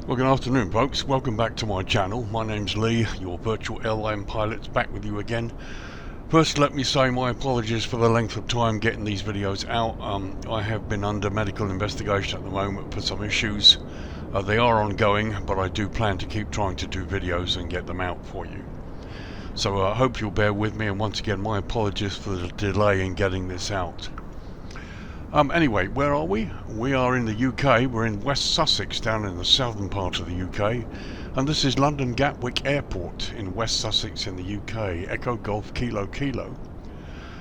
Well, good afternoon folks, welcome back to my channel. My name's Lee, your virtual airline pilot, back with you again. First, let me say my apologies for the length of time getting these videos out. I have been under medical investigation at the moment for some issues. They are ongoing, but I do plan to keep trying to do videos and get them out for you. So I hope you'll bear with me, and once again my apologies for the delay in getting this out. Anyway, where are we? We are in the UK. We're in West Sussex, down in the southern part of the UK, and this is London Gatwick Airport in West Sussex in the UK. Echo Golf Kilo Kilo.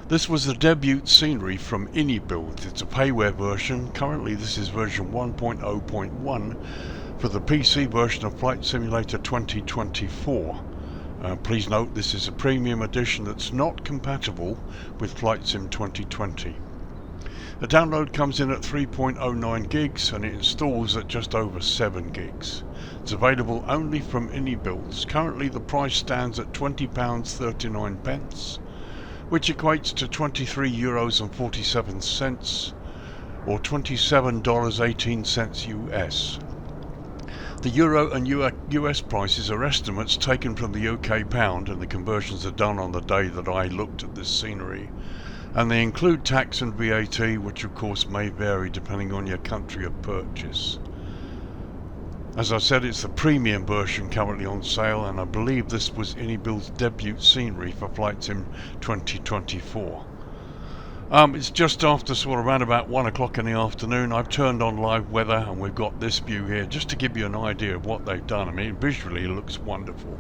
This was the debut scenery from Inibuilds. It's a payware version. Currently this is version 1.0.1 for the PC version of Flight Simulator 2024. Please note this is a premium edition that's not compatible with Flight Sim 2020. The download comes in at 3.09 gigs and it installs at just over 7 gigs. It's available only from Inibuilds. Currently the price stands at £20.39, which equates to €23.47 or $27.18 US. The Euro and US prices are estimates taken from the UK pound, and the conversions are done on the day that I looked at this scenery. And they include tax and VAT, which of course may vary depending on your country of purchase. As I said, it's the premium version currently on sale, and I believe this was Inibuild's debut scenery for Flight Sim 2024. It's just after sort of around about 1 o'clock in the afternoon. I've turned on live weather and we've got this view here just to give you an idea of what they've done. I mean, visually it looks wonderful.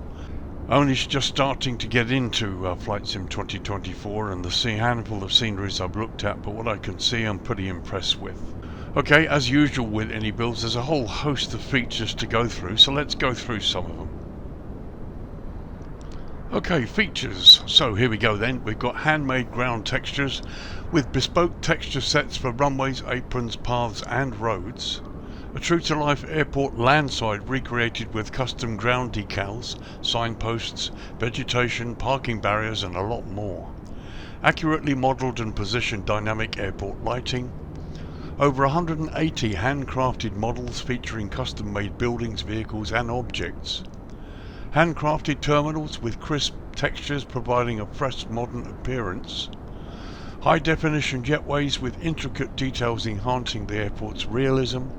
Only just starting to get into Flight Sim 2024 and the handful of sceneries I've looked at, but what I can see I'm pretty impressed with. Okay, as usual with Inibuilds, there's a whole host of features to go through, so let's go through some of them. Okay, features. So here we go then. We've got handmade ground textures with bespoke texture sets for runways, aprons, paths and roads. A true-to-life airport landside recreated with custom ground decals, signposts, vegetation, parking barriers and a lot more. Accurately modelled and positioned dynamic airport lighting. Over 180 handcrafted models featuring custom-made buildings, vehicles and objects. Handcrafted terminals with crisp textures providing a fresh modern appearance. High-definition jetways with intricate details enhancing the airport's realism.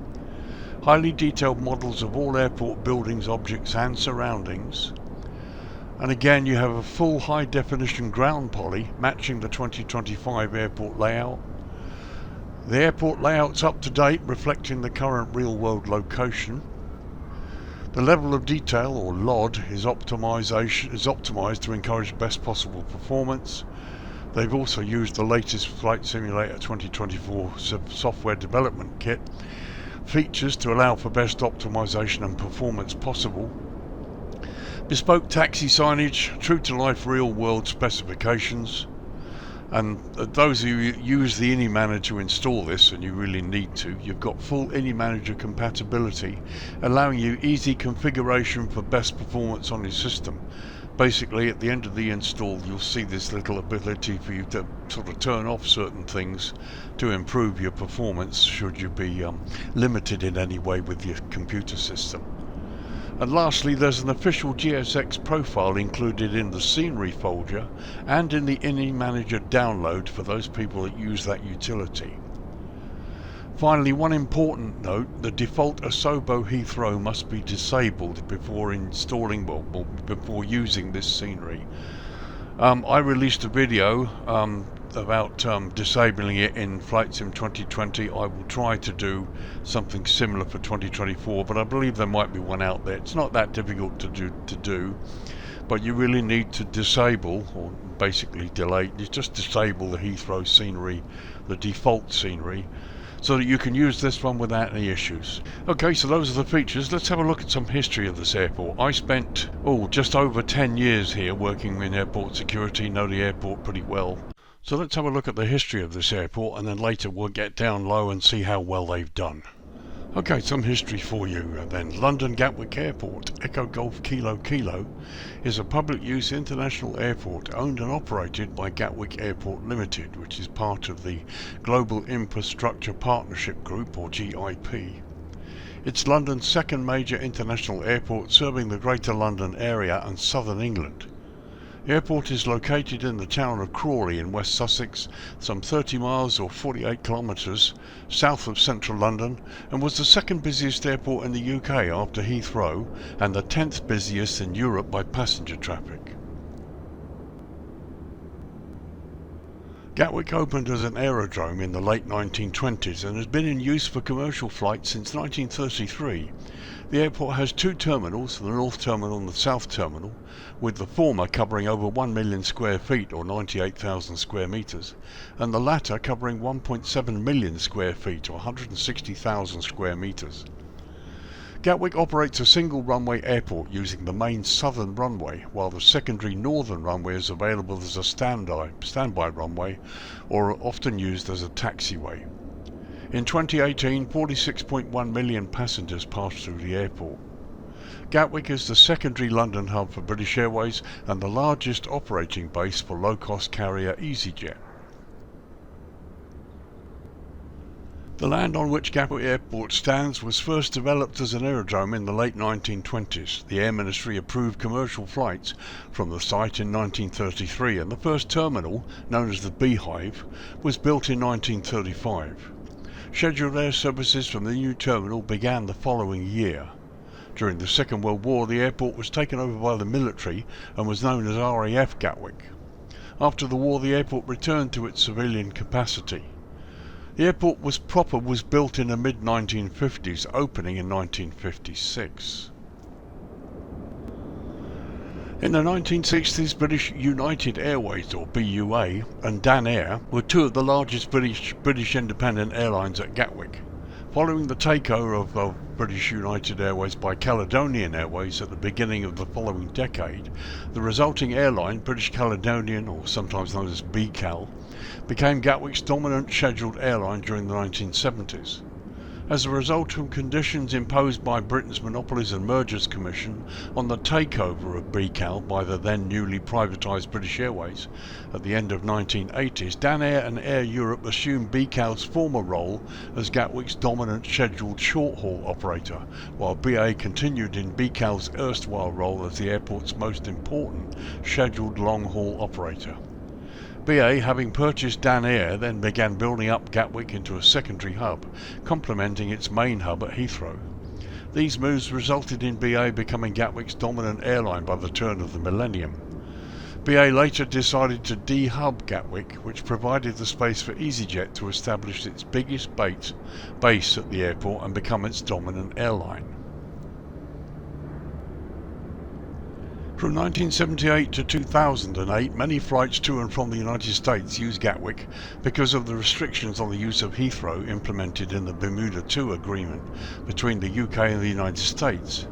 Highly detailed models of all airport buildings, objects and surroundings. And again you have a full high definition ground poly matching the 2025 airport layout. The airport layout's up to date, reflecting the current real world location. The level of detail, or LOD, is optimized to encourage best possible performance. They've also used the latest Flight Simulator 2024 software development kit features to allow for best optimization and performance possible. Bespoke taxi signage, true to life real world specifications. And those who use the Inimaneger to install this, and you really need to, you've got full Inimaneger compatibility, allowing you easy configuration for best performance on your system. Basically at the end of the install you'll see this little ability for you to sort of turn off certain things to improve your performance should you be limited in any way with your computer system. And lastly, there's an official GSX profile included in the scenery folder and in the Inimaneger download for those people that use that utility. Finally, one important note, the default Asobo Heathrow must be disabled before installing, before using this scenery. I released a video about disabling it in Flight Sim 2020. I will try to do something similar for 2024, but I believe there might be one out there. It's not that difficult to do, but you really need to disable, or basically delete, you just disable the Heathrow scenery, the default scenery, so that you can use this one without any issues. Okay, so those are the features. Let's have a look at some history of this airport. I spent just over 10 years here working in airport security, know the airport pretty well. So let's have a look at the history of this airport, and then later we'll get down low and see how well they've done. Okay, some history for you then. London Gatwick Airport, Echo Golf Kilo Kilo, is a public use international airport owned and operated by Gatwick Airport Limited, which is part of the Global Infrastructure Partnership Group, or GIP. It's London's second major international airport, serving the Greater London area and southern England. The airport is located in the town of Crawley in West Sussex, some 30 miles or 48 kilometres south of central London, and was the second busiest airport in the UK after Heathrow and the 10th busiest in Europe by passenger traffic. Gatwick opened as an aerodrome in the late 1920s and has been in use for commercial flights since 1933. The airport has two terminals, the North Terminal and the South Terminal, with the former covering over 1 million square feet or 98,000 square metres, and the latter covering 1.7 million square feet or 160,000 square metres. Gatwick operates a single runway airport using the main southern runway, while the secondary northern runway is available as a standby runway, or often used as a taxiway. In 2018, 46.1 million passengers passed through the airport. Gatwick is the secondary London hub for British Airways and the largest operating base for low-cost carrier EasyJet. The land on which Gatwick Airport stands was first developed as an aerodrome in the late 1920s. The Air Ministry approved commercial flights from the site in 1933, and the first terminal, known as the BEEHIVE, was built in 1935. Scheduled air services from the new terminal began the following year. During the Second World War, the airport was taken over by the military and was known as RAF Gatwick. After the war, the airport returned to its civilian capacity. The airport was built in the mid-1950s, opening in 1956. In the 1960s, British United Airways, or BUA, and Dan Air were two of the largest British independent airlines at Gatwick. Following the takeover of British United Airways by Caledonian Airways at the beginning of the following decade, the resulting airline, British Caledonian, or sometimes known as BCAL, became Gatwick's dominant scheduled airline during the 1970s. As a result of conditions imposed by Britain's Monopolies and Mergers Commission on the takeover of BCAL by the then newly privatised British Airways at the end of the 1980s, Dan Air and Air Europe assumed BCAL's former role as Gatwick's dominant scheduled short-haul operator, while BA continued in BCAL's erstwhile role as the airport's most important scheduled long-haul operator. BA, having purchased Dan Air, then began building up Gatwick into a secondary hub, complementing its main hub at Heathrow. These moves resulted in BA becoming Gatwick's dominant airline by the turn of the millennium. BA later decided to de-hub Gatwick, which provided the space for EasyJet to establish its biggest base at the airport and become its dominant airline. From 1978 to 2008, many flights to and from the United States used Gatwick because of the restrictions on the use of Heathrow implemented in the Bermuda II agreement between the UK and the United States.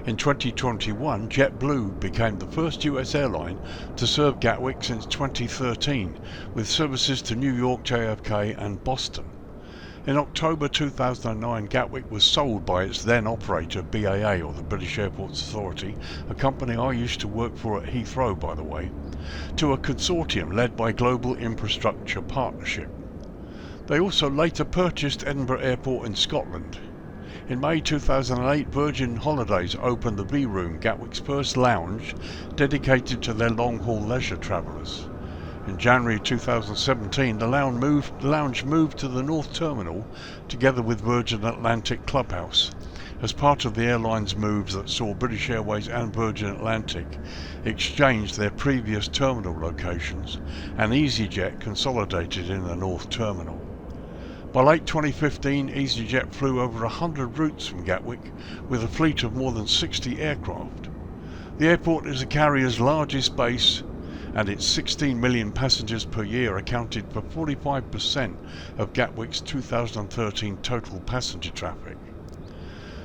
In 2021, JetBlue became the first US airline to serve Gatwick since 2013, with services to New York, JFK and Boston. In October 2009, Gatwick was sold by its then operator BAA, or the British Airports Authority, a company I used to work for at Heathrow by the way, to a consortium led by Global Infrastructure Partnership. They also later purchased Edinburgh Airport in Scotland. In May 2008, Virgin Holidays opened the V-Room, Gatwick's first lounge dedicated to their long-haul leisure travellers. In January 2017, the lounge moved to the North Terminal together with Virgin Atlantic Clubhouse as part of the airline's moves that saw British Airways and Virgin Atlantic exchange their previous terminal locations, and EasyJet consolidated in the North Terminal. By late 2015, EasyJet flew over 100 routes from Gatwick with a fleet of more than 60 aircraft. The airport is the carrier's largest base, and its 16 million passengers per year accounted for 45% of Gatwick's 2013 total passenger traffic.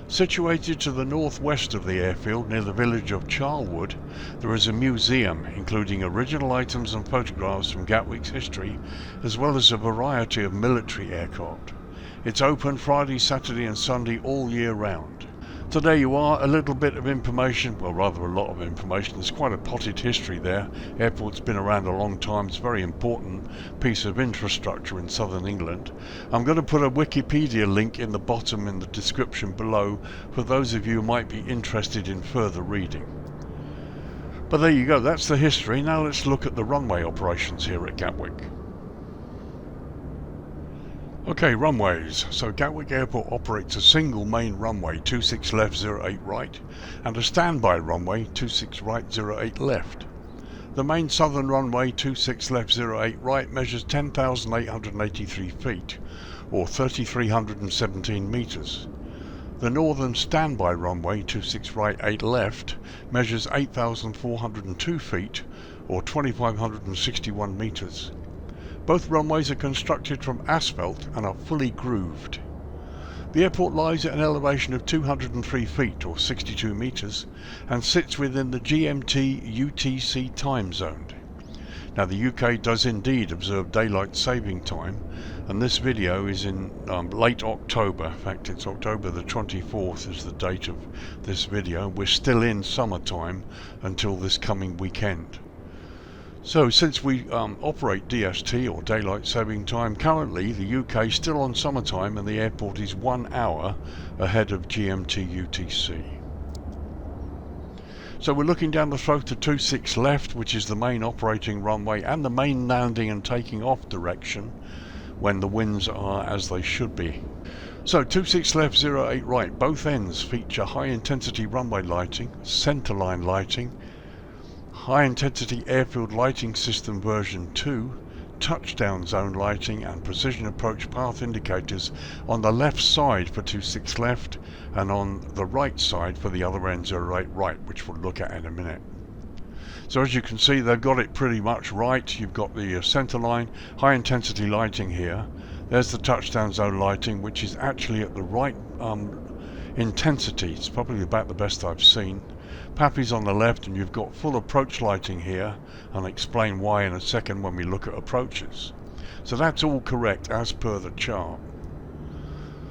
Situated to the northwest of the airfield, near the village of Charlwood, there is a museum including original items and photographs from Gatwick's history, as well as a variety of military aircraft. It's open Friday, Saturday and Sunday all year round. So there you are, a little bit of information, well rather a lot of information. There's quite a potted history there. Airport's been around a long time. It's a very important piece of infrastructure in southern England. I'm going to put a Wikipedia link in the bottom in the description below for those of you who might be interested in further reading. But there you go, that's the history. Now let's look at the runway operations here at Gatwick. Okay, runways. So Gatwick Airport operates a single main runway, 26 left, 08 right, and a standby runway, 26 right, 08 left. The main southern runway, 26 left, 08 right, measures 10,883 feet, or 3,317 metres. The northern standby runway, 26 right, 8 left, measures 8,402 feet, or 2,561 metres. Both runways are constructed from asphalt and are fully grooved. The airport lies at an elevation of 203 feet or 62 metres and sits within the GMT-UTC time zone. Now the UK does indeed observe daylight saving time, and this video is in late October. In fact, it's October the 24th is the date of this video. We're still in summertime until this coming weekend. So since we operate DST or daylight saving time, currently the UK is still on summertime and the airport is 1 hour ahead of GMT UTC. So we're looking down the throat to 26 left, which is the main operating runway and the main landing and taking off direction when the winds are as they should be. So 26 left, 08 right, both ends feature high intensity runway lighting, centerline lighting, High Intensity Airfield Lighting System version 2, touchdown zone lighting and precision approach path indicators on the left side for 26 left and on the right side for the other end 08 right, which we'll look at in a minute. So as you can see, they've got it pretty much right. You've got the center line, high intensity lighting here. There's the touchdown zone lighting, which is actually at the right intensity. It's probably about the best I've seen. PAPI's on the left, and you've got full approach lighting here. I'll explain why in a second when we look at approaches. So that's all correct as per the chart.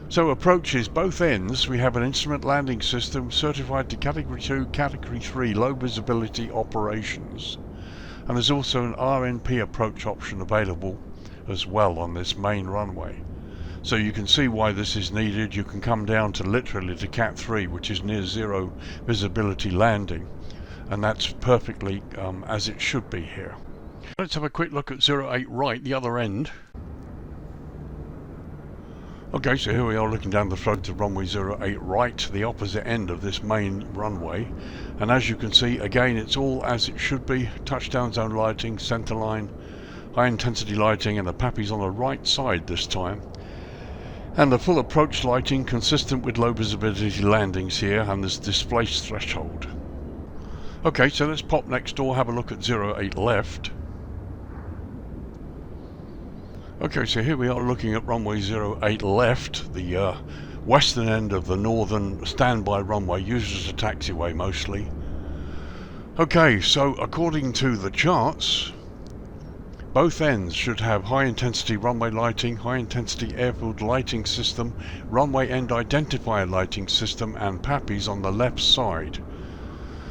So approaches, both ends, we have an instrument landing system certified to Category 2, Category 3 low visibility operations. And there's also an RNP approach option available as well on this main runway. So you can see why this is needed. You can come down to literally to Cat 3, which is near zero visibility landing, and that's perfectly as it should be here. Let's have a quick look at 08 right, the other end. Okay, so here we are looking down the throat of runway 08 right, the opposite end of this main runway, and as you can see, again, it's all as it should be. Touchdown zone lighting, center line, high intensity lighting, and the PAPI's on the right side this time. And the full approach lighting consistent with low visibility landings here, and this displaced threshold. Okay, so let's pop next door, have a look at 08 left. Okay, so here we are looking at runway 08 left, the western end of the northern standby runway, used as a taxiway mostly. Okay, so according to the charts, both ends should have high intensity runway lighting, high intensity airfield lighting system, runway end identifier lighting system, and PAPI's on the left side.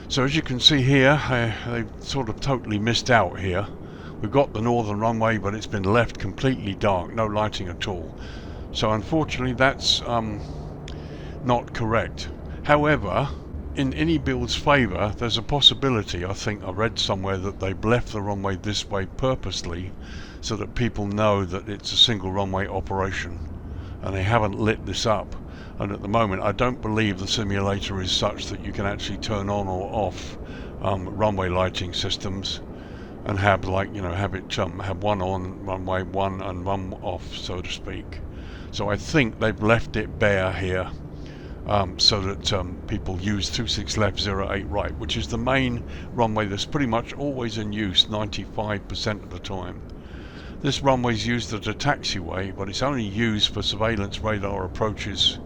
So as you can see here, they've sort of totally missed out here. We've got the northern runway, but it's been left completely dark, no lighting at all. So unfortunately that's not correct. However, in Inibuilds' favour, there's a possibility, I think I read somewhere, that they've left the runway this way purposely so that people know that it's a single runway operation, and they haven't lit this up. And at the moment I don't believe the simulator is such that you can actually turn on or off runway lighting systems and have, like, you know, have it have one on runway one and one off, so to speak. So I think they've left it bare here, so that people use 26 left, 08 right, which is the main runway that's pretty much always in use 95% of the time. This runway is used as a taxiway, but it's only used for surveillance radar approaches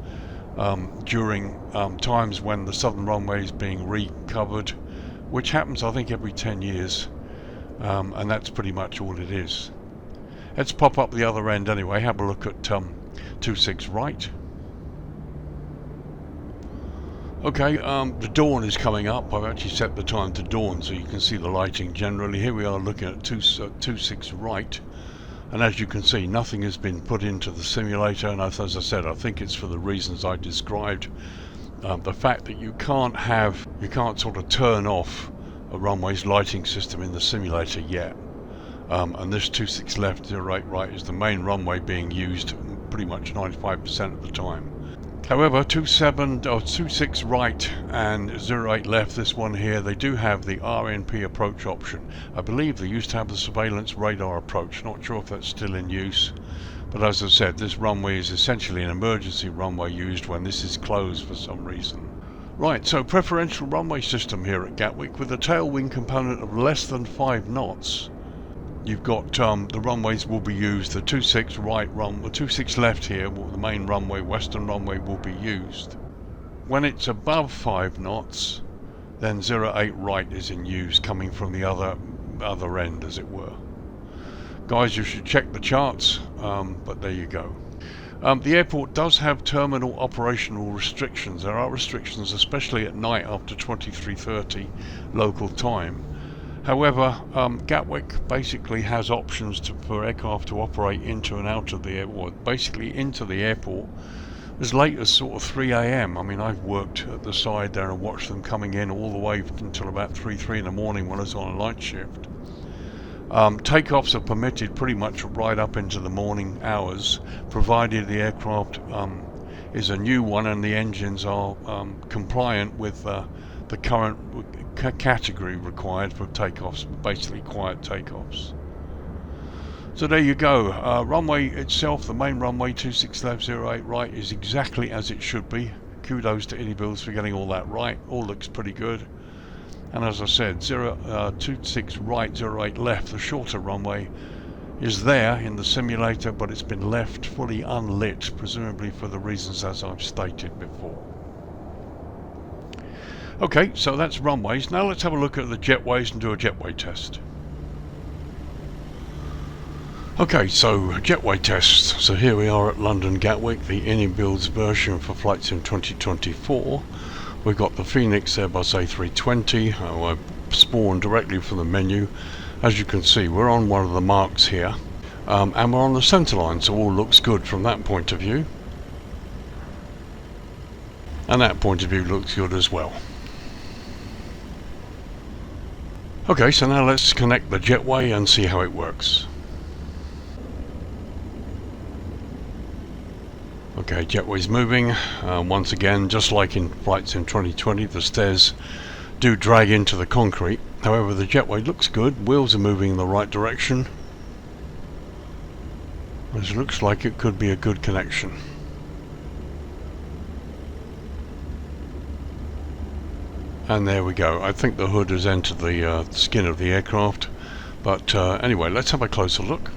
during times when the southern runway is being recovered, which happens I think every 10 years, and that's pretty much all it is. Let's pop up the other end anyway, have a look at 26 right. Okay, the dawn is coming up. I've actually set the time to dawn so you can see the lighting generally. Here we are looking at 26 right, and as you can see, nothing has been put into the simulator, and as I said, I think it's for the reasons I described. The fact that you can't sort of turn off a runway's lighting system in the simulator yet. And this 26 left, 08 right is the main runway being used pretty much 95% of the time. However, 26 right and 08 left, this one here, they do have the RNP approach option. I believe they used to have the surveillance radar approach, not sure if that's still in use. But as I said, this runway is essentially an emergency runway used when this is closed for some reason. Right, so preferential runway system here at Gatwick with a tailwind component of less than 5 knots. You've got the runways will be used, the 26 right the 26 left here, the main runway, western runway, will be used. When it's above 5 knots, then 08 right is in use, coming from the other end, as it were. Guys, you should check the charts, but there you go. The airport does have terminal operational restrictions. There are restrictions, especially at night after 23:30 local time. However, Gatwick basically has options for aircraft to operate into and out of the airport, basically into the airport as late as sort of 3 AM. I mean, I've worked at the side there and watched them coming in all the way until about 3 in the morning when I was on a night shift. Takeoffs are permitted pretty much right up into the morning hours, provided the aircraft is a new one and the engines are compliant with the current category required for takeoffs, basically quiet takeoffs. So there you go. Runway itself, the main runway 26 left, 08 right, is exactly as it should be. Kudos to Inibuilds for getting all that right. All looks pretty good. And as I said, 26 right, 08 left, the shorter runway, is there in the simulator, but it's been left fully unlit, presumably for the reasons as I've stated before. Okay, so that's runways. Now let's have a look at the jetways and do a jetway test. Okay, so jetway test. So here we are at London Gatwick, the Inibuilds version for flights in 2024. We've got the Phoenix Airbus A320, I spawned directly from the menu. As you can see, we're on one of the marks here, and we're on the centerline, so all looks good from that point of view. And that point of view looks good as well. Okay, so now let's connect the jetway and see how it works. Okay, jetway's moving. Once again, just like in flights in 2020, the stairs do drag into the concrete. However, the jetway looks good. Wheels are moving in the right direction. This looks like it could be a good connection. And there we go. I think the hood has entered the skin of the aircraft. But anyway, let's have a closer look.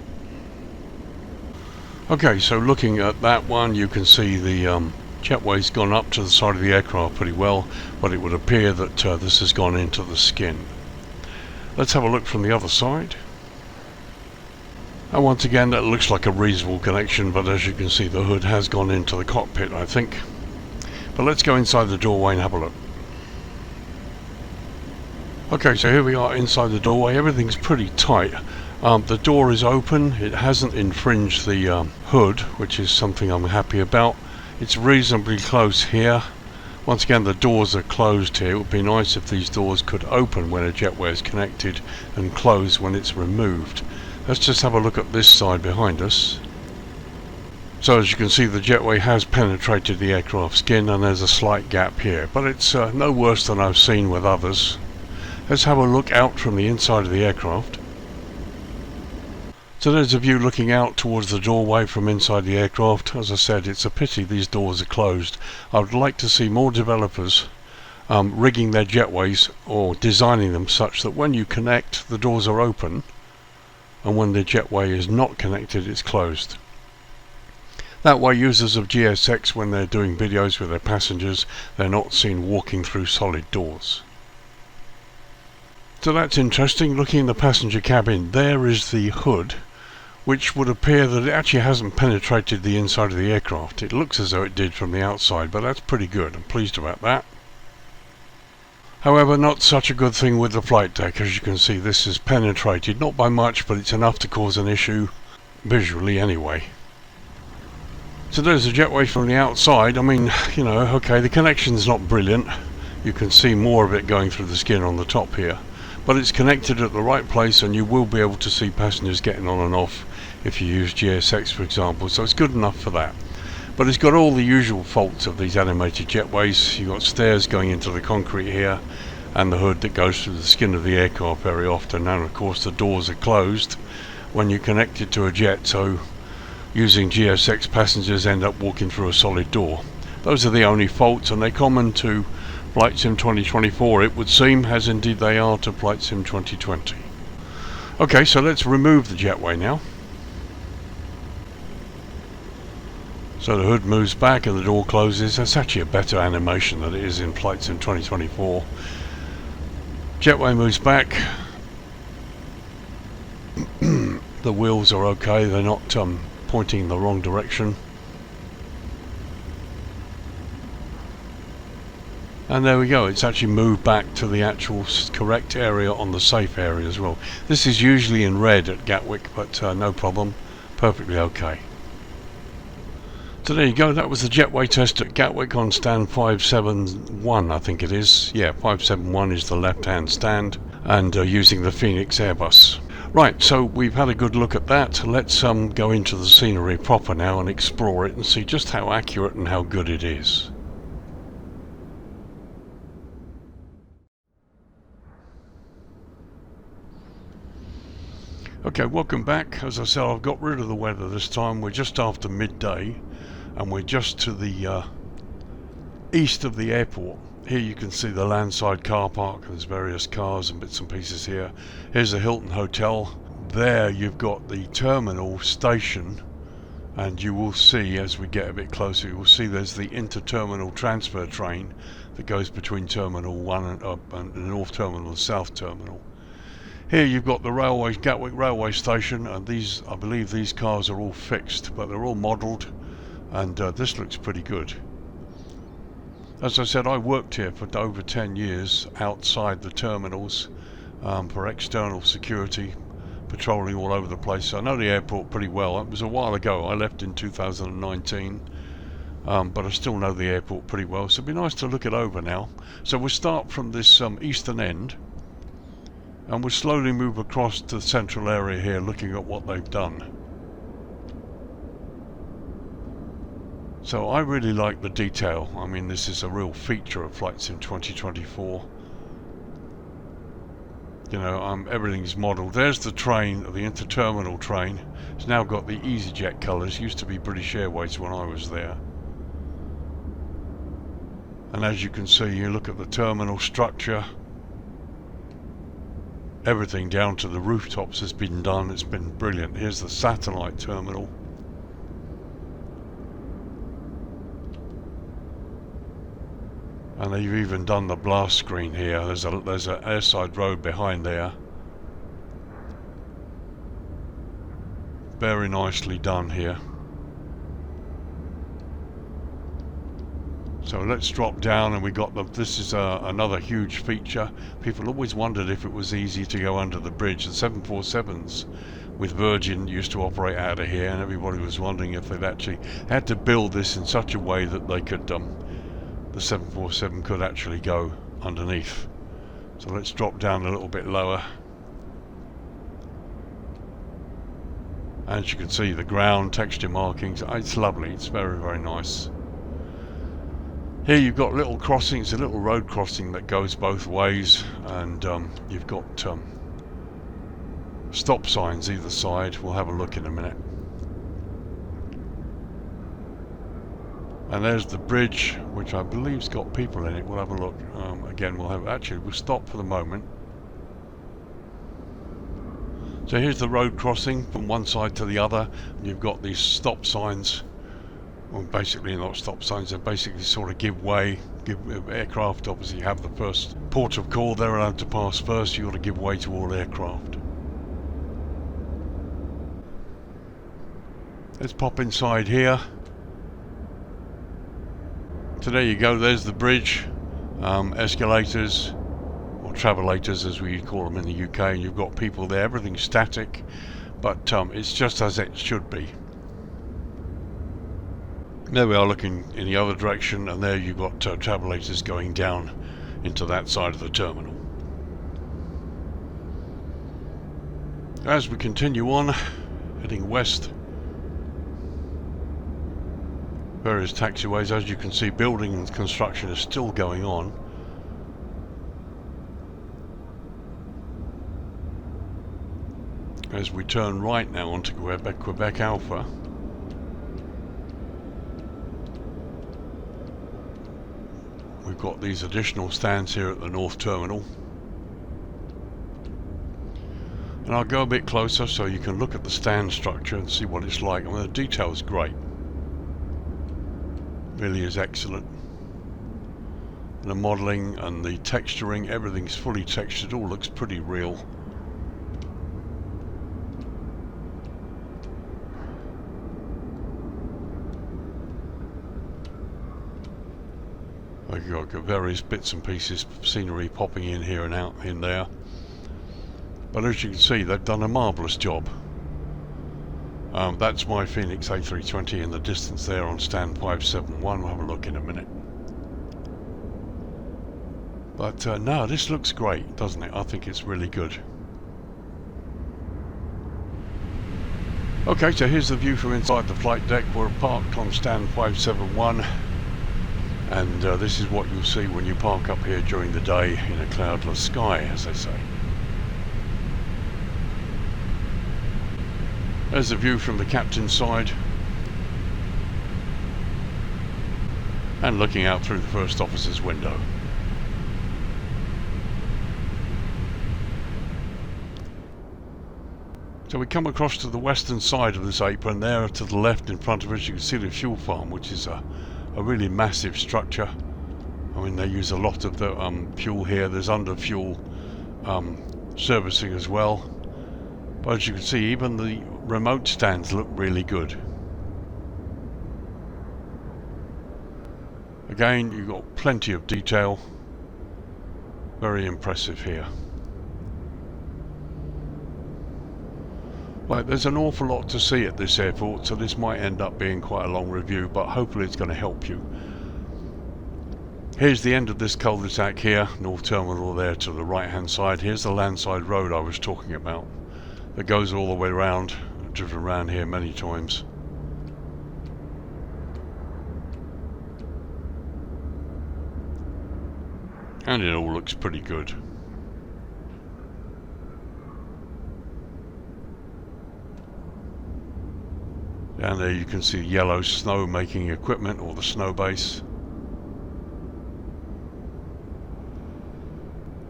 Okay, so looking at that one, you can see the jetway's gone up to the side of the aircraft pretty well, but it would appear that this has gone into the skin. Let's have a look from the other side. And once again, that looks like a reasonable connection, but as you can see, the hood has gone into the cockpit, I think. But let's go inside the doorway and have a look. Okay, so here we are inside the doorway. Everything's pretty tight. The door is open. It hasn't infringed the hood, which is something I'm happy about. It's reasonably close here. Once again, the doors are closed here. It would be nice if these doors could open when a jetway is connected and close when it's removed. Let's just have a look at this side behind us. So as you can see, the jetway has penetrated the aircraft skin and there's a slight gap here, but it's no worse than I've seen with others. Let's have a look out from the inside of the aircraft. So there's a view looking out towards the doorway from inside the aircraft. As I said, it's a pity these doors are closed. I would like to see more developers rigging their jetways or designing them such that when you connect, the doors are open, and when the jetway is not connected, it's closed. That way users of GSX, when they're doing videos with their passengers, they're not seen walking through solid doors. So that's interesting. Looking in the passenger cabin, there is the hood, which would appear that it actually hasn't penetrated the inside of the aircraft. It looks as though it did from the outside, but that's pretty good. I'm pleased about that. However, not such a good thing with the flight deck. As you can see, this is penetrated, not by much, but it's enough to cause an issue, visually anyway. So there's the jetway from the outside. I mean, you know, okay, the connection's not brilliant. You can see more of it going through the skin on the top here. But it's connected at the right place, and you will be able to see passengers getting on and off if you use GSX, for example. So it's good enough for that. But it's got all the usual faults of these animated jetways. You've got stairs going into the concrete here, and the hood that goes through the skin of the aircraft very often. And of course the doors are closed when you connect it to a jet, so using GSX passengers end up walking through a solid door. Those are the only faults, and they're common to Flight Sim 2024, it would seem, as indeed they are to Flight Sim 2020. Okay, so let's remove the jetway now. So the hood moves back and the door closes. That's actually a better animation than it is in Flight Sim 2024. Jetway moves back. The wheels are okay, they're not pointing in the wrong direction. And there we go, it's actually moved back to the actual correct area on the safe area as well. This is usually in red at Gatwick, but no problem, perfectly okay. So there you go, that was the jetway test at Gatwick on stand 571, I think it is. Yeah, 571 is the left-hand stand, and using the Phoenix Airbus. Right, so we've had a good look at that. Let's go into the scenery proper now and explore it and see just how accurate and how good it is. Okay, welcome back. As I said, I've got rid of the weather this time. We're just after midday, and we're just to the east of the airport. Here you can see the landside car park. There's various cars and bits and pieces here. Here's the Hilton Hotel. There you've got the terminal station, and you will see as we get a bit closer, you will see there's the inter-terminal transfer train that goes between Terminal 1 and the North Terminal and South Terminal. Here you've got the railway, Gatwick railway station, and these, I believe these cars are all fixed, but they're all modelled, and this looks pretty good. As I said, I worked here for over 10 years outside the terminals for external security, patrolling all over the place. So I know the airport pretty well. It was a while ago, I left in 2019, but I still know the airport pretty well, so it'd be nice to look it over now. So we'll start from this eastern end, and we'll slowly move across to the central area here, looking at what they've done. So I really like the detail. I mean, this is a real feature of Flight Sim 2024. You know, everything's modelled. There's the train, the inter-terminal train. It's now got the EasyJet colours. Used to be British Airways when I was there. And as you can see, you look at the terminal structure. Everything down to the rooftops has been done. It's been brilliant. Here's the satellite terminal. And they've even done the blast screen here. There's a airside road behind there. Very nicely done here. So let's drop down, and we got this is another huge feature. People always wondered if it was easy to go under the bridge. The 747s with Virgin used to operate out of here, and everybody was wondering if they'd actually had to build this in such a way that they could the 747 could actually go underneath. So let's drop down a little bit lower. As you can see, the ground texture markings, it's lovely. It's very, very nice. Here you've got little crossings, a little road crossing that goes both ways, and you've got stop signs either side. We'll have a look in a minute. And there's the bridge, which I believe's got people in it. We'll have a look. Again, we'll stop for the moment. So here's the road crossing from one side to the other. And you've got these stop signs. Well, basically not stop signs. They basically sort of give way. Aircraft obviously have the first port of call. They're allowed to pass first. You've got to give way to all aircraft. Let's pop inside here. So there you go, there's the bridge, escalators, or travelators as we call them in the UK, and you've got people there. Everything's static, but it's just as it should be. There we are looking in the other direction, and there you've got travelators going down into that side of the terminal. As we continue on, heading west, various taxiways. As you can see, building and construction is still going on. As we turn right now onto Quebec Alpha, we've got these additional stands here at the North Terminal. And I'll go a bit closer so you can look at the stand structure and see what it's like. I mean, the detail is great. Really is excellent. The modelling and the texturing, everything's fully textured, all looks pretty real. I've got various bits and pieces of scenery popping in here and out in there. But as you can see, they've done a marvellous job. That's my Phoenix A320 in the distance there on stand 571. We'll have a look in a minute. But no, this looks great, doesn't it? I think it's really good. Okay, so here's the view from inside the flight deck. We're parked on stand 571. And this is what you'll see when you park up here during the day in a cloudless sky, as they say. There's the view from the captain's side. And looking out through the first officer's window. So we come across to the western side of this apron. There to the left in front of us you can see the fuel farm, which is a really massive structure. I mean, they use a lot of the fuel here. There's under fuel servicing as well. But as you can see, even the remote stands look really good. Again, you've got plenty of detail. Very impressive here. Right, there's an awful lot to see at this airport, so this might end up being quite a long review, but hopefully it's going to help you. Here's the end of this cul-de-sac here, North Terminal there to the right hand side. Here's the Landside Road I was talking about. That goes all the way around. I've driven around here many times. And it all looks pretty good. Down there you can see yellow snow making equipment, or the snow base.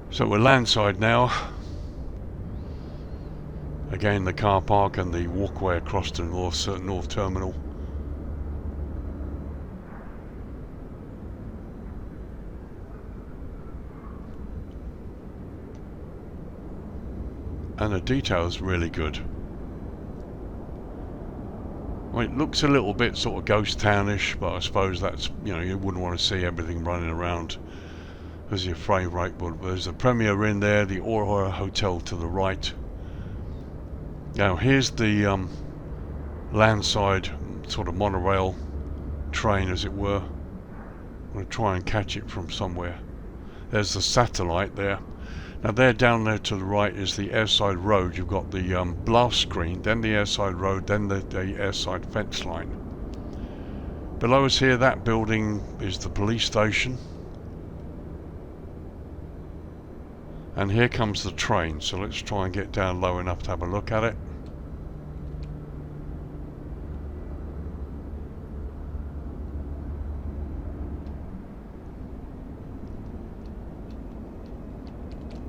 So we're landside now. Again, the car park and the walkway across to North Terminal. And the detail is really good. Well, it looks a little bit sort of ghost townish, but I suppose that's, you know, you wouldn't want to see everything running around as your frame rate would. There's the Premier Inn there, the Aurora Hotel to the right. Now here's the landside sort of monorail train, as it were. I'm going to try and catch it from somewhere. There's the satellite there. Now there, down there to the right, is the airside road. You've got the blast screen, then the airside road, then the airside fence line. Below us here, that building is the police station. And here comes the train, so let's try and get down low enough to have a look at it.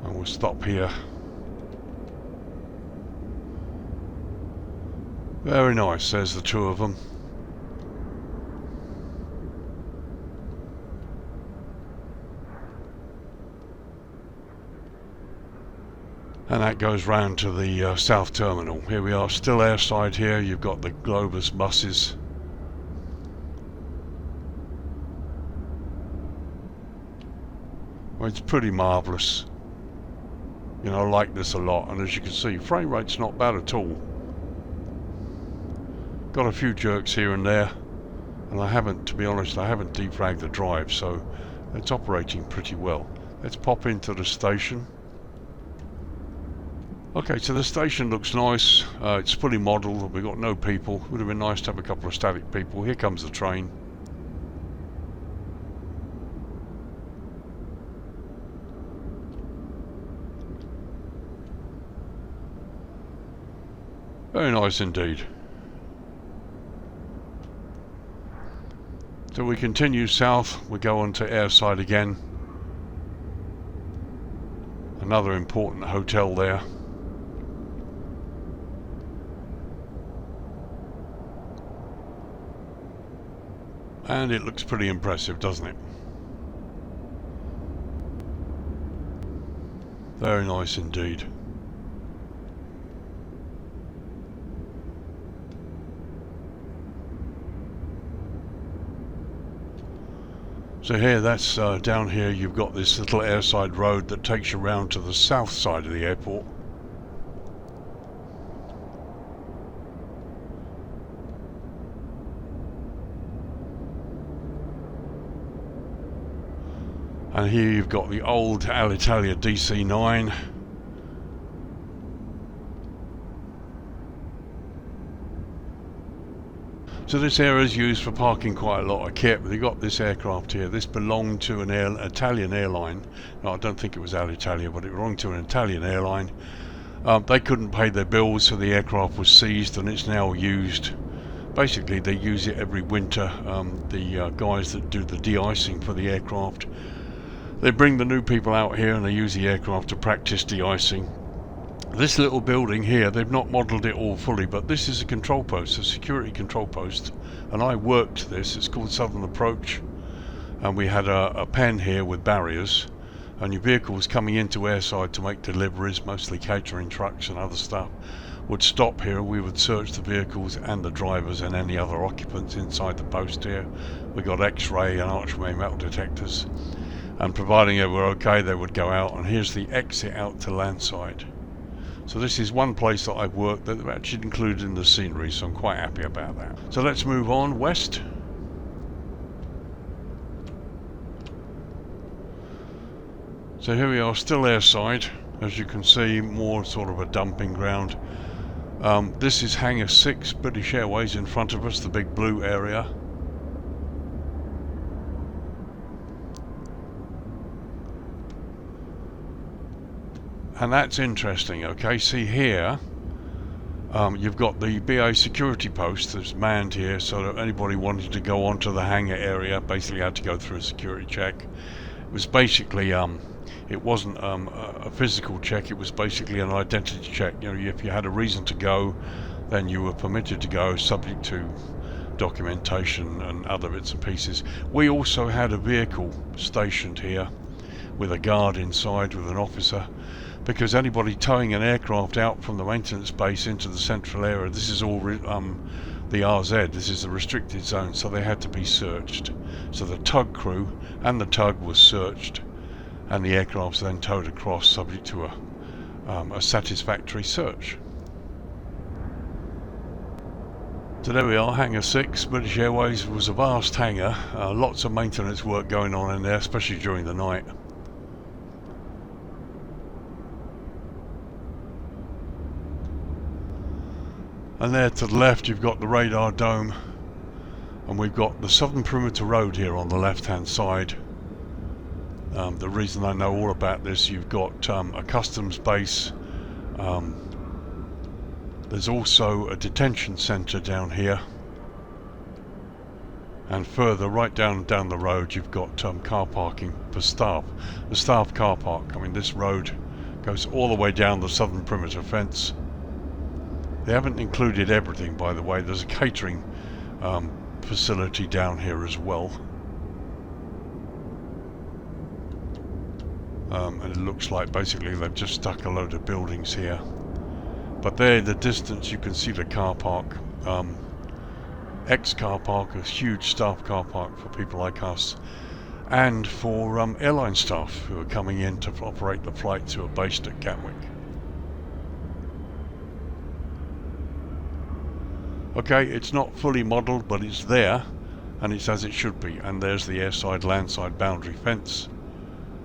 And we'll stop here. Very nice, there's the two of them. And that goes round to the South Terminal. Here we are, still airside here. You've got the Globus buses. Well, it's pretty marvellous. You know, I like this a lot, and as you can see, frame rate's not bad at all. Got a few jerks here and there, and I haven't, to be honest, I haven't defragged the drive, so it's operating pretty well. Let's pop into the station. Okay, so the station looks nice. It's fully modelled. We've got no people. Would have been nice to have a couple of static people. Here comes the train. Very nice indeed. So we continue south. We go on to AIRSIDE again. Another important hotel there. And it looks pretty impressive, doesn't it? Very nice indeed. So here, that's down here, you've got this little airside road that takes you round to the south side of the airport. And here you've got the old Alitalia DC-9. So this area is used for parking quite a lot of kit. But you've got this aircraft here. This belonged to an Italian airline. No, I don't think it was Alitalia, but it belonged to an Italian airline. They couldn't pay their bills, so the aircraft was seized, and it's now used. Basically, they use it every winter. The guys that do the de-icing for the aircraft, they bring the new people out here and they use the aircraft to practice de-icing. This little building here, they've not modelled it all fully, but this is a control post, a security control post, and I worked this. It's called Southern Approach, and we had a pen here with barriers, and your vehicles coming into airside to make deliveries, mostly catering trucks and other stuff, would stop here. We would search the vehicles and the drivers and any other occupants inside the post here. We got X-ray and archway metal detectors, and providing they were okay, they would go out, and here's the exit out to landside. So this is one place that I've worked that they've actually included in the scenery, so I'm quite happy about that. So let's move on west. So here we are, still airside. As you can see, more sort of a dumping ground. This is Hangar 6, British Airways in front of us, the big blue area. And that's interesting, okay? See here, you've got the BA security post that's manned here, so that anybody wanting to go onto the hangar area basically had to go through a security check. It was basically, it wasn't a physical check, it was basically an identity check. You know, if you had a reason to go, then you were permitted to go, subject to documentation and other bits and pieces. We also had a vehicle stationed here with a guard inside with an officer, because anybody towing an aircraft out from the maintenance base into the central area, this is all the RZ, this is the restricted zone, so they had to be searched. So the tug crew and the tug was searched, and the aircraft's then towed across subject to a satisfactory search. So there we are, Hangar 6, British Airways. Was a vast hangar, lots of maintenance work going on in there, especially during the night. And there to the left you've got the radar dome, and we've got the Southern Perimeter Road here on the left hand side. The reason I know all about this, you've got a customs base, there's also a detention centre down here, and further right down the road you've got car parking for staff. The staff car park, I mean this road goes all the way down the Southern Perimeter fence. They haven't included everything, by the way. There's a catering facility down here as well. And it looks like basically they've just stuck a load of buildings here. But there in the distance you can see the car park. Ex-car park, a huge staff car park for people like us. and for airline staff who are coming in to operate the flights who are based at Gatwick. Okay, it's not fully modelled, but it's there, and it's as it should be. And there's the airside landside boundary fence,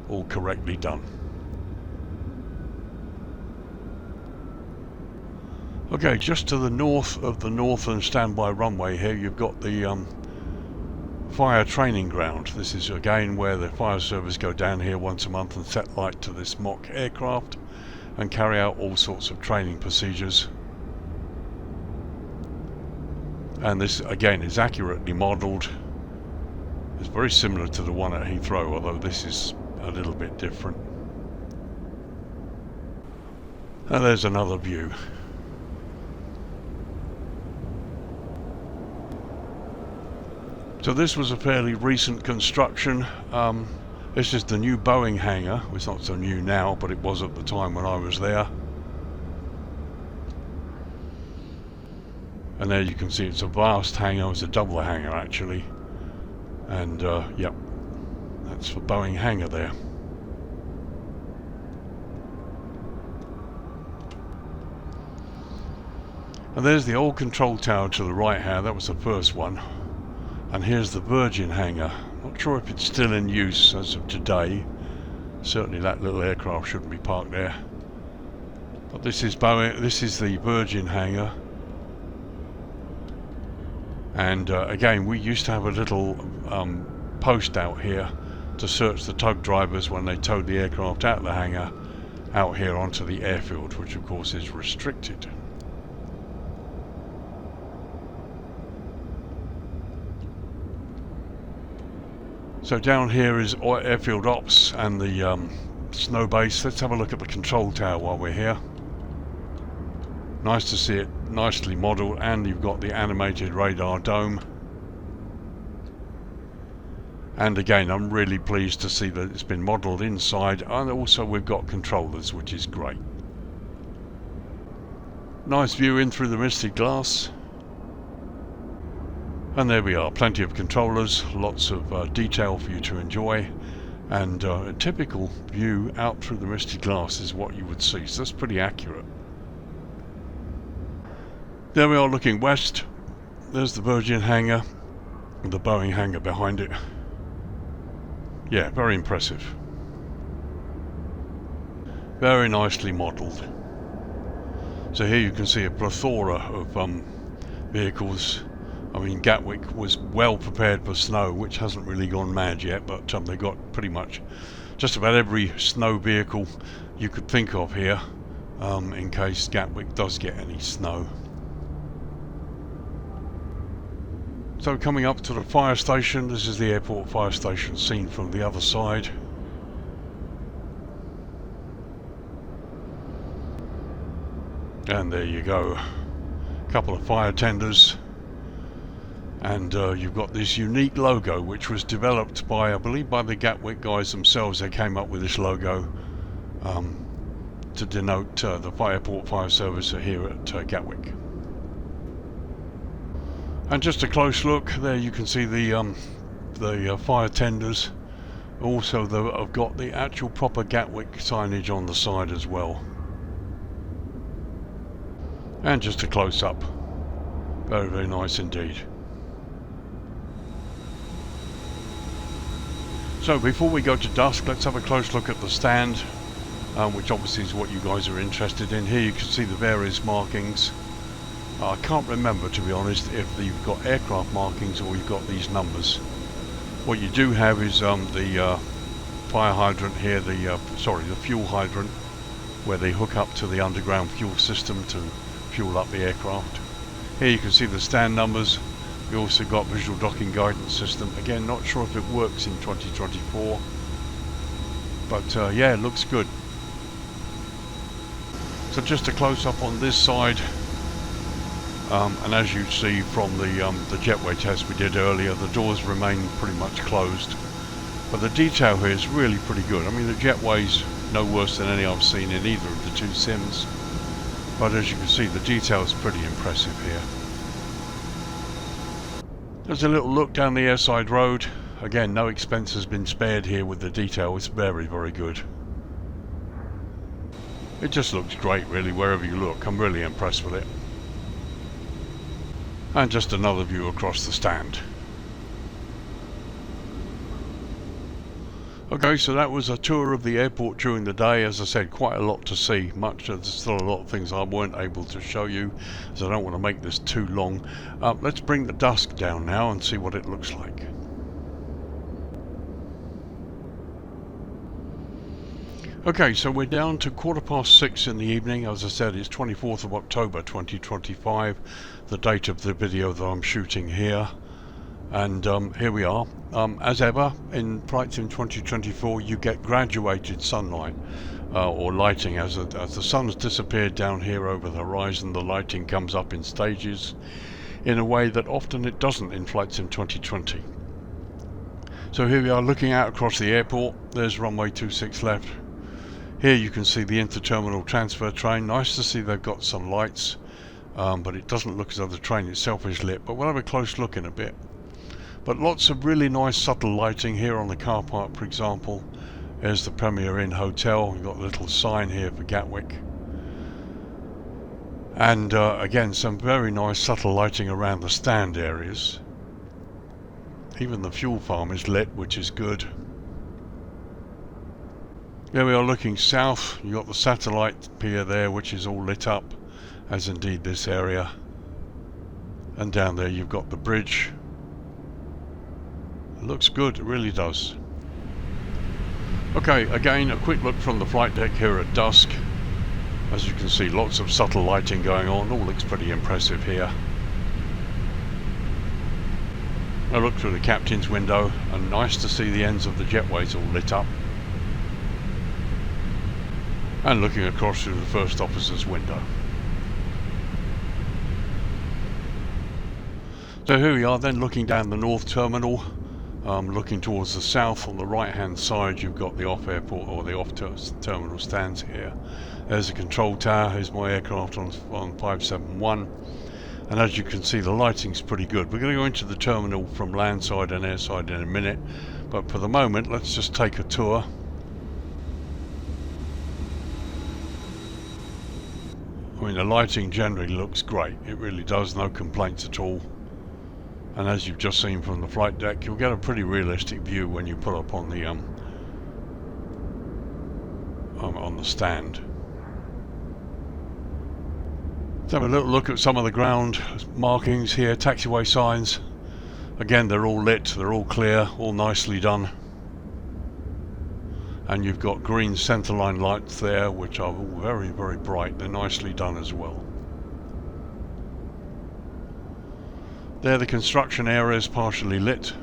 all correctly done. Okay, just to the north of the northern standby runway here, you've got the fire training ground. This is again where the fire service go down here once a month and set light to this mock aircraft and carry out all sorts of training procedures. And this again is accurately modelled. It's very similar to the one at Heathrow, although this is a little bit different. And there's another view. So this was a fairly recent construction. This is the new Boeing hangar. It's not so new now, but it was at the time when I was there. And there you can see it's a vast hangar. It's a double hangar actually. And yep, that's for Boeing hangar there. And there's the old control tower to the right here. That was the first one. And here's the Virgin hangar. Not sure if it's still in use as of today. Certainly that little aircraft shouldn't be parked there. But this is Boeing. This is the Virgin hangar. And again, we used to have a little post out here to search the tug drivers when they towed the aircraft out of the hangar out here onto the airfield, which of course is restricted. So down here is airfield ops and the snow base. Let's have a look at the control tower while we're here. Nice to see it nicely modelled, and you've got the animated radar dome. And again, I'm really pleased to see that it's been modelled inside, and also we've got controllers, which is great. Nice view in through the misty glass. And there we are, plenty of controllers, lots of detail for you to enjoy, and a typical view out through the misty glass is what you would see, so that's pretty accurate. There we are looking west. There's the Virgin hangar, and the Boeing hangar behind it. Yeah, very impressive. Very nicely modelled. So here you can see a plethora of vehicles. I mean, Gatwick was well prepared for snow, which hasn't really gone mad yet, but they got pretty much just about every snow vehicle you could think of here, in case Gatwick does get any snow. So coming up to the fire station, this is the airport fire station seen from the other side. And there you go, a couple of fire tenders. And you've got this unique logo which was developed by, I believe, by the Gatwick guys themselves. They came up with this logo to denote the airport fire service here at Gatwick. And just a close look, there you can see the fire tenders. Also, I've got the actual proper Gatwick signage on the side as well. And just a close up. Very, very nice indeed. So before we go to dusk, let's have a close look at the stand, which obviously is what you guys are interested in. Here you can see the various markings. I can't remember, to be honest, if you've got aircraft markings or you've got these numbers. What you do have is the fire hydrant here, the fuel hydrant, where they hook up to the underground fuel system to fuel up the aircraft. Here you can see the stand numbers. We also got visual docking guidance system. Again, not sure if it works in 2024, but yeah, it looks good. So just a close up on this side, and as you see from the JETWAY test we did earlier, the doors remain pretty much closed, but the detail here is really pretty good. I mean, the JETWAY's no worse than any I've seen in either of the two sims, but as you can see, the detail is pretty impressive here. There's a little look down the airside road. again, no expense has been spared here with the detail. It's very, very good. It just looks great really wherever you look. I'm really impressed with it. And just another view across the stand. Okay, so that was a tour of the airport during the day. As I said, quite a lot to see. There's still a lot of things I weren't able to show you, so I don't want to make this too long. Let's bring the dusk down now and see what it looks like. Okay, so we're down to 6:15 in the evening. As I said, it's 24th of October 2025, the date of the video that I'm shooting here. And here we are. As ever, in Flight Sim 2024, you get graduated sunlight or lighting. As the sun's disappeared down here over the horizon, the lighting comes up in stages in a way that often it doesn't in Flight Sim 2020. So here we are looking out across the airport. There's runway 26 left. Here you can see the interterminal transfer train. Nice to see they've got some lights, but it doesn't look as though the train itself is lit, but we'll have a close look in a bit. But lots of really nice subtle lighting here on the car park, for example. There's the Premier Inn Hotel. You've got a little sign here for Gatwick. And again, some very nice subtle lighting around the stand areas. Even the fuel farm is lit, which is good. There we are looking south. You've got the satellite pier there, which is all lit up, as indeed this area. And down there you've got the bridge. It looks good, it really does. Okay, again a quick look from the flight deck here at dusk. As you can see, lots of subtle lighting going on. All looks pretty impressive here. I look through the captain's window, and nice to see the ends of the jetways all lit up. And looking across through the first officer's window. So here we are then looking down the north terminal, looking towards the south. On the right hand side you've got the off airport or the off terminal stands here. There's a control tower. Here's my aircraft on 571, and as you can see the lighting's pretty good. We're going to go into the terminal from landside and airside in a minute, but for the moment let's just take a tour. I mean, the lighting generally looks great. It really does, no complaints at all. And as you've just seen from the flight deck, you'll get a pretty realistic view when you put up on the stand. Let's have a little look at some of the ground markings here. Taxiway signs. Again, they're all lit, they're all clear, all nicely done. And you've got green centerline lights there, which are all very, very bright. They're nicely done as well. There, the construction area is partially lit.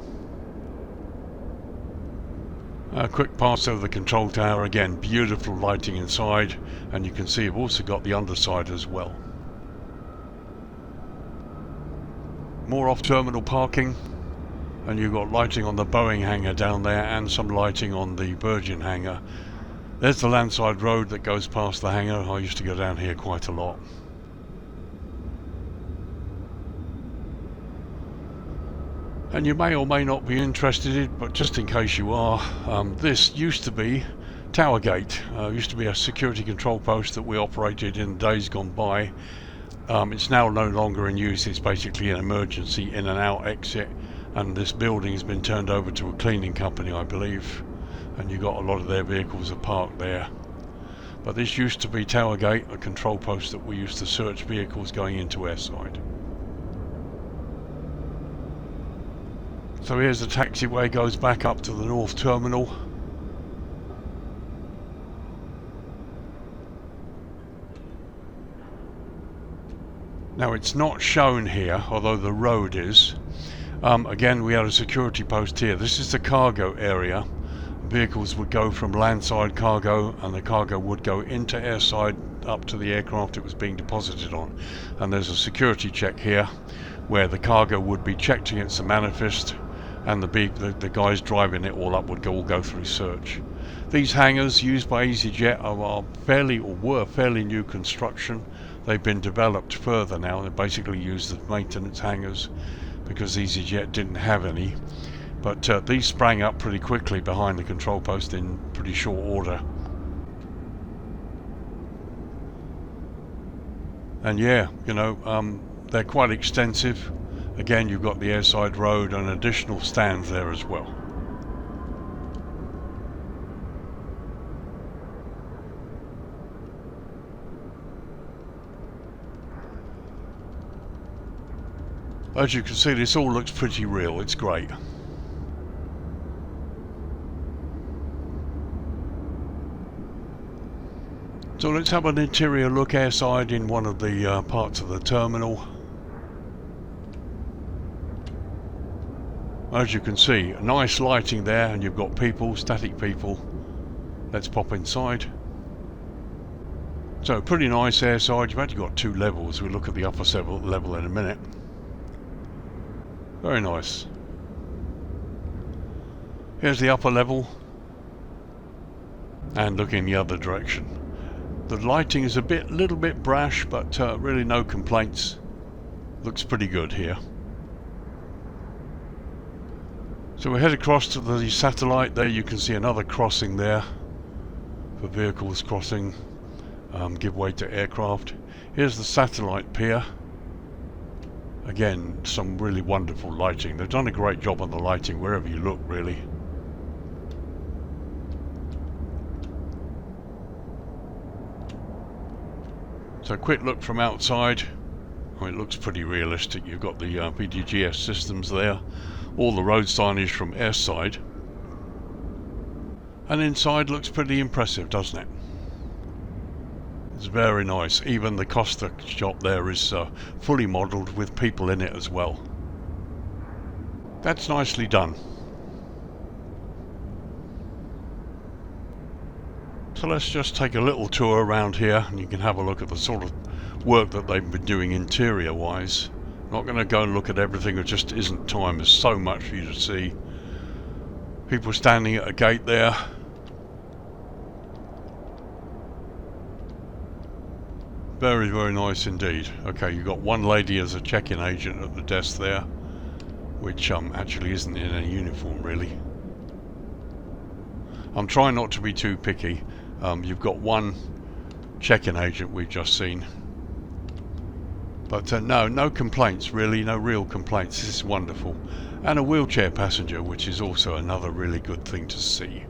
A quick pass over the control tower. Again, beautiful lighting inside, and you can see you've also got the underside as well. More off-terminal parking. And you've got lighting on the Boeing hangar down there and some lighting on the Virgin hangar. There's the landside road that goes past the hangar. I used to go down here quite a lot. And you may or may not be interested, but just in case you are, this used to be Towergate. Used to be a security control post that we operated in days gone by. It's now no longer in use. It's basically an emergency in and out exit. And this building has been turned over to a cleaning company, I believe, and you got a lot of their vehicles are parked there. But this used to be Towergate, a control post that we used to search vehicles going into airside. So here's the taxiway, goes back up to the north terminal. Now it's not shown here, although the road is. Again, we had a security post here. This is the cargo area. Vehicles would go from landside cargo, and the cargo would go into airside up to the aircraft it was being deposited on. And there's a security check here where the cargo would be checked against the manifest, and the guys driving it all up would all go through search. These hangars used by EasyJet were fairly new construction. They've been developed further now. They're basically used as maintenance hangars, because EasyJet didn't have any. But these sprang up pretty quickly behind the control post in pretty short order. And yeah, you know, they're quite extensive. Again, you've got the airside road and additional stands there as well. As you can see, this all looks pretty real. It's great. So let's have an interior look airside in one of the parts of the terminal. As you can see, nice lighting there, and you've got people, static people. Let's pop inside. So pretty nice airside. You've actually got two levels. We'll look at the upper level in a minute. Very nice. Here's the upper level, and looking the other direction. The lighting is a little bit brash, but really no complaints. Looks pretty good here. So we head across to the satellite. There you can see another crossing there for vehicles crossing, give way to aircraft. Here's the satellite pier. Again, some really wonderful lighting. They've done a great job on the lighting wherever you look, really. So a quick look from outside. Oh, it looks pretty realistic. You've got the PDGS systems there. All the road signage from AIRSIDE. And inside looks pretty impressive, doesn't it? It's very nice. Even the Costa shop there is fully modelled with people in it as well. That's nicely done. So let's just take a little tour around here, and you can have a look at the sort of work that they've been doing interior wise. Not going to go and look at everything, it just isn't time. There's so much for you to see. People standing at a gate there. Very, very nice indeed. Okay, you've got one lady as a check-in agent at the desk there, which actually isn't in any uniform really. I'm trying not to be too picky. You've got one check-in agent we've just seen. But no complaints really, no real complaints. This is wonderful. And a wheelchair passenger, which is also another really good thing to see.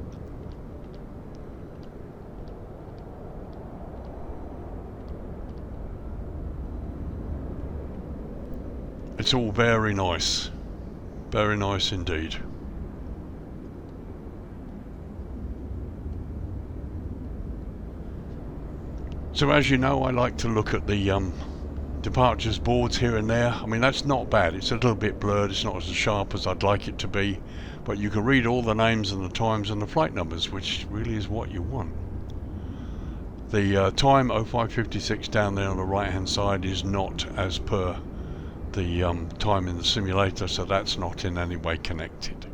It's all very nice indeed. So as you know, I like to look at the departures boards here and there. I mean, that's not bad. It's a little bit blurred. It's not as sharp as I'd like it to be, but you can read all the names and the times and the flight numbers, which really is what you want. The time 0556 down there on the right hand side is not as per the time in the simulator, so that's not in any way connected.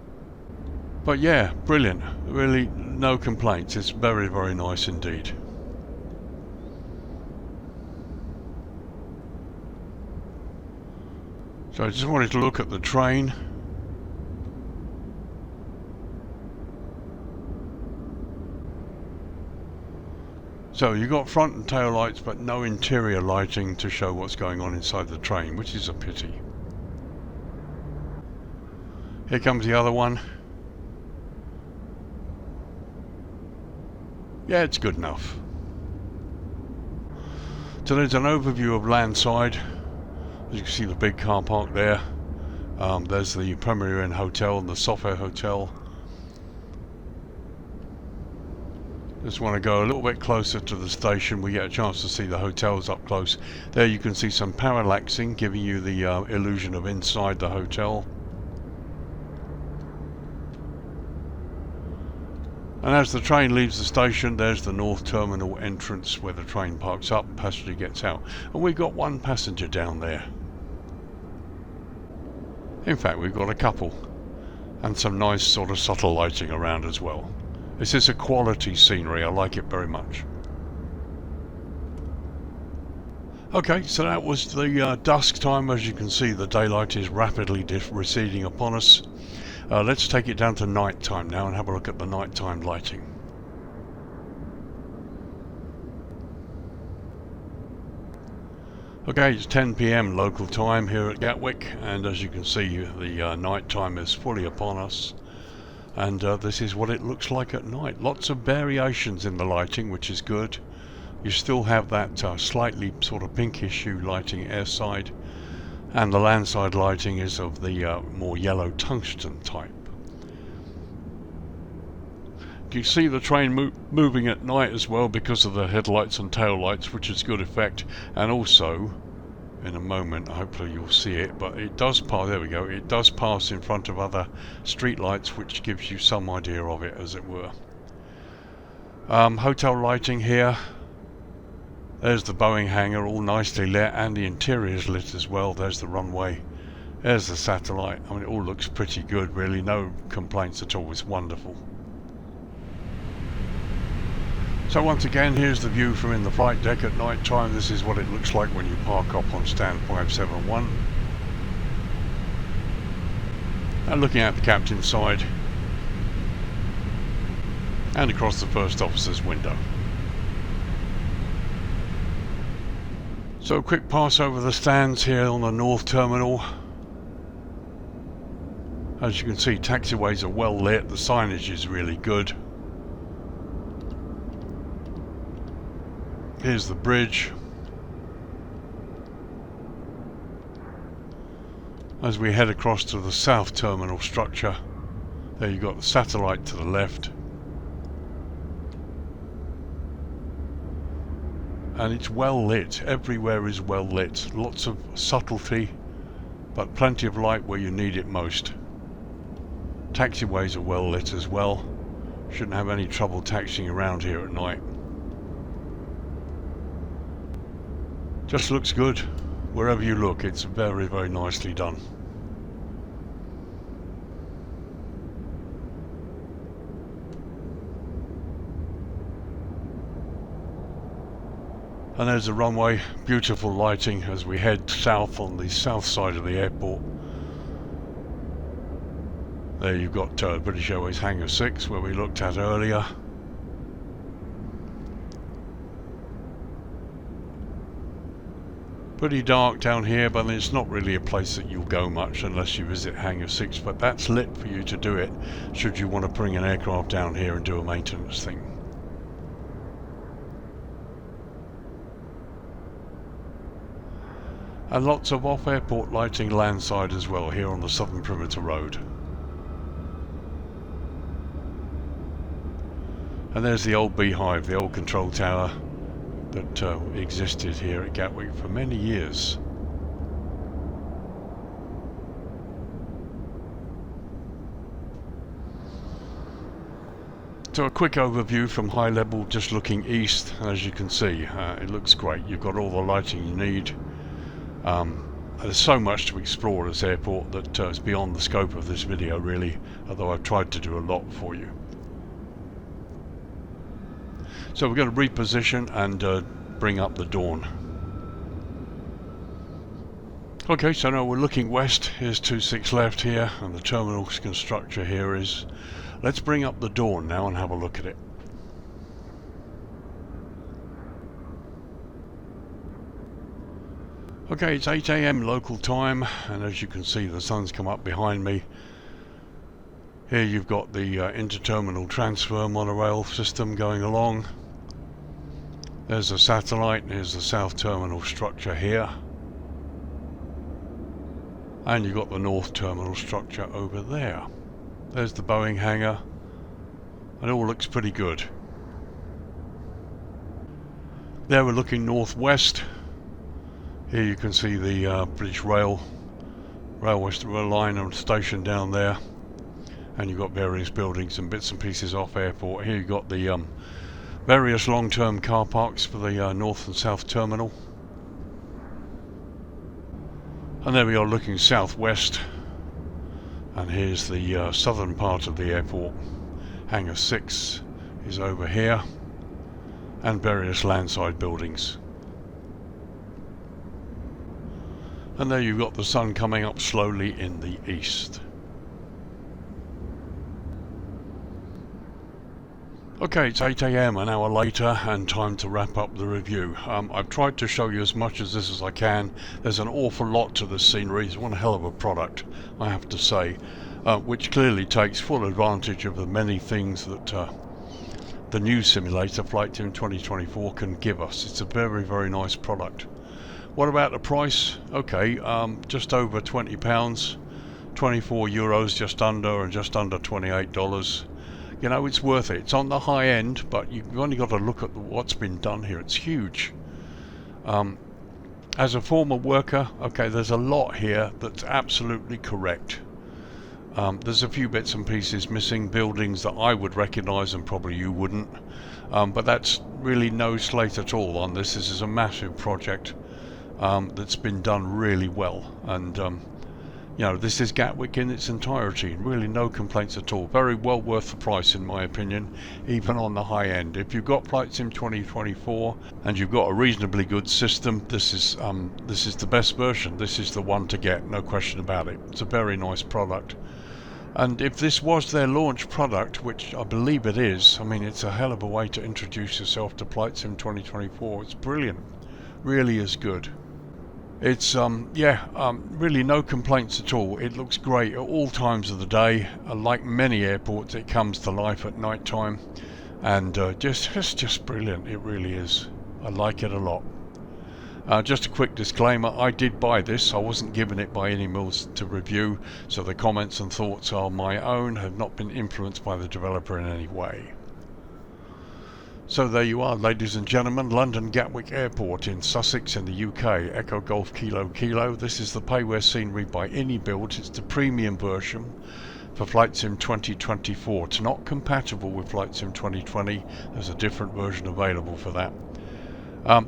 But yeah, brilliant. Really no complaints. It's very, very nice indeed. So I just wanted to look at the train. So you've got front and tail lights, but no interior lighting to show what's going on inside the train, which is a pity. Here comes the other one. Yeah, it's good enough. So there's an overview of landside. As you can see, the big car park there. There's the Premier Inn Hotel and the Sofair Hotel. Just want to go a little bit closer to the station. We get a chance to see the hotels up close. There you can see some parallaxing, giving you the illusion of inside the hotel. And as the train leaves the station, there's the North Terminal entrance where the train parks up and passenger gets out. And we've got one passenger down there. In fact, we've got a couple. And some nice sort of subtle lighting around as well. This is a quality scenery. I like it very much. Okay, so that was the dusk time. As you can see, the daylight is rapidly receding upon us. Let's take it down to night time now and have a look at the nighttime lighting. Okay, it's 10 PM local time here at Gatwick, and as you can see the night time is fully upon us, and this is what it looks like at night. Lots of variations in the lighting, which is good. You still have that slightly sort of pinkish hue lighting airside, and the landside lighting is of the more yellow tungsten type. You see the train moving at night as well because of the headlights and tail lights, which is good effect. And also, in a moment, hopefully you'll see it, but it does pass, there we go, it does pass in front of other street lights, which gives you some idea of it, as it were. Hotel lighting here. There's the Boeing hangar, all nicely lit, and the interior is lit as well. There's the runway. There's the satellite. I mean, it all looks pretty good, really. No complaints at all. It's wonderful. So once again, here's the view from in the flight deck at night time. This is what it looks like when you park up on stand 571. And looking at the captain's side and across the first officer's window. So a quick pass over the stands here on the North Terminal. As you can see, taxiways are well lit. The signage is really good. Here's the bridge. As we head across to the South Terminal structure, there you've got the satellite to the left. And it's well lit. Everywhere is well lit. Lots of subtlety, but plenty of light where you need it most. Taxiways are well lit as well. Shouldn't have any trouble taxiing around here at night. Just looks good. Wherever you look, it's very, very nicely done. And there's the runway. Beautiful lighting as we head south on the south side of the airport. There you've got British Airways Hangar 6, where we looked at earlier. Pretty dark down here, but it's not really a place that you'll go much unless you visit Hangar 6, but that's lit for you to do it should you want to bring an aircraft down here and do a maintenance thing. And lots of off-airport lighting landside as well here on the Southern Perimeter Road. And there's the old Beehive, the old control tower that existed here at Gatwick for many years. So a quick overview from high level, just looking east. As you can see, it looks great. You've got all the lighting you need. There's so much to explore at this airport that is beyond the scope of this video really, although I've tried to do a lot for you. So we're going to reposition and bring up the dawn. Okay, so now we're looking west. Here's 26 left here, and the terminal structure here is. Let's bring up the dawn now and have a look at it. Okay, it's 8 AM local time, and as you can see, the sun's come up behind me. Here you've got the interterminal transfer monorail system going along. There's a satellite, and here's the south terminal structure here. And you've got the north terminal structure over there. There's the Boeing hangar. It all looks pretty good. There we're looking northwest. Here you can see the British railway line and station down there. And you've got various buildings and bits and pieces off airport. Here you've got the various long-term car parks for the north and south terminal. And there we are looking southwest. And here's the southern part of the airport. Hangar 6 is over here. And various landside buildings. And there you've got the sun coming up slowly in the east. Okay, it's 8 AM, an hour later, and time to wrap up the review. I've tried to show you as much of this as I can. There's an awful lot to this scenery. It's one hell of a product, I have to say, which clearly takes full advantage of the many things that the new simulator, Flight Sim 2024, can give us. It's a very, very nice product. What about the price? Okay, just over £20, 24 euros, just under, and just under $28. You know, it's worth it. It's on the high end, but you've only got to look at what's been done here. It's huge. As a former worker, okay, there's a lot here that's absolutely correct. There's a few bits and pieces missing, buildings that I would recognise and probably you wouldn't, but that's really no slate at all on this. This is a massive project that's been done really well, and you know, this is Gatwick in its entirety. Really no complaints at all. Very well worth the price in my opinion, even on the high end. If you've got Flight Sim 2024 and you've got a reasonably good system, this is the best version. This is the one to get, no question about it. It's a very nice product. And if this was their launch product, which I believe it is, I mean, it's a hell of a way to introduce yourself to Flight Sim 2024. It's brilliant. Really is good. It's really no complaints at all. It looks great at all times of the day. Like many airports, it comes to life at night time, and it's just brilliant. It really is. I like it a lot. Just a quick disclaimer, I did buy this. I wasn't given it by Inibuilds to review, so the comments and thoughts are my own, have not been influenced by the developer in any way. So there you are, ladies and gentlemen, London Gatwick Airport in Sussex in the UK, Echo Golf Kilo Kilo. This is the payware scenery by Inibuilds. It's the premium version for Flight Sim 2024. It's not compatible with Flight Sim 2020. There's a different version available for that.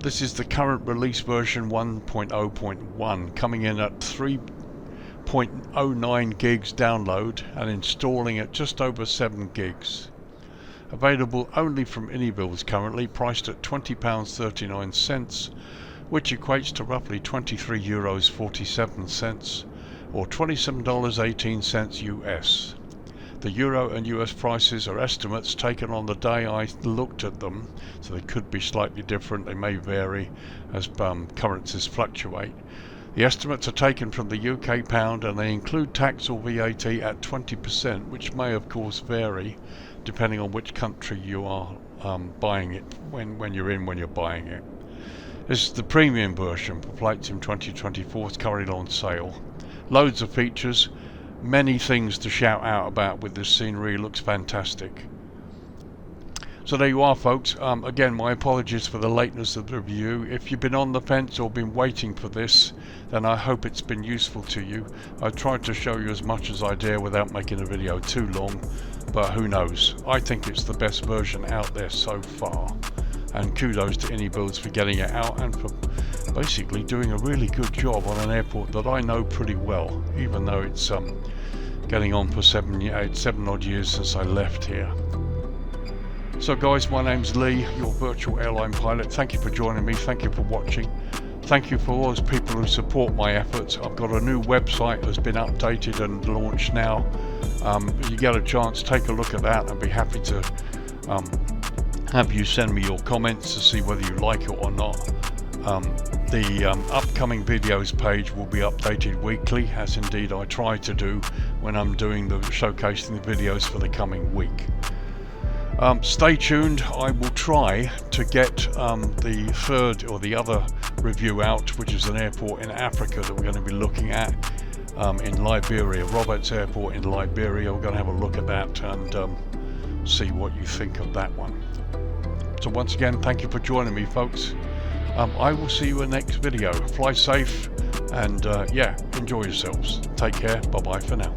This is the current release version 1.0.1, coming in at 3.09 gigs download and installing at just over 7 gigs. Available only from Inibuilds currently, priced at £20.39, which equates to roughly €23.47 or $27.18 US. The Euro and US prices are estimates taken on the day I looked at them, so they could be slightly different. They may vary as currencies fluctuate. The estimates are taken from the UK pound and they include tax or VAT at 20%, which may of course vary depending on which country you are buying it when you're buying it. This is the premium version for Flight Sim 2024. It's currently on sale. Loads of features, many things to shout out about with this scenery. It looks fantastic. So there you are, folks. Again, my apologies for the lateness of the review. If you've been on the fence or been waiting for this, then I hope it's been useful to you. I tried to show you as much as I dare without making the video too long, but who knows. I think it's the best version out there so far. And kudos to Inibuilds for getting it out and for basically doing a really good job on an airport that I know pretty well, even though it's getting on for 7 odd years since I left here. So guys, my name's Lee, your virtual airline pilot. Thank you for joining me. Thank you for watching. Thank you for all those people who support my efforts. I've got a new website that's been updated and launched now. If you get a chance, take a look at that. I'd be happy to have you send me your comments to see whether you like it or not. The upcoming videos page will be updated weekly, as indeed I try to do when I'm doing showcasing the videos for the coming week. Stay tuned. I will try to get the third or the other review out, which is an airport in Africa that we're going to be looking at in Liberia, Roberts Airport in Liberia. We're going to have a look at that and see what you think of that one. So once again, thank you for joining me, folks. I will see you in the next video. Fly safe and yeah, enjoy yourselves. Take care. Bye bye for now.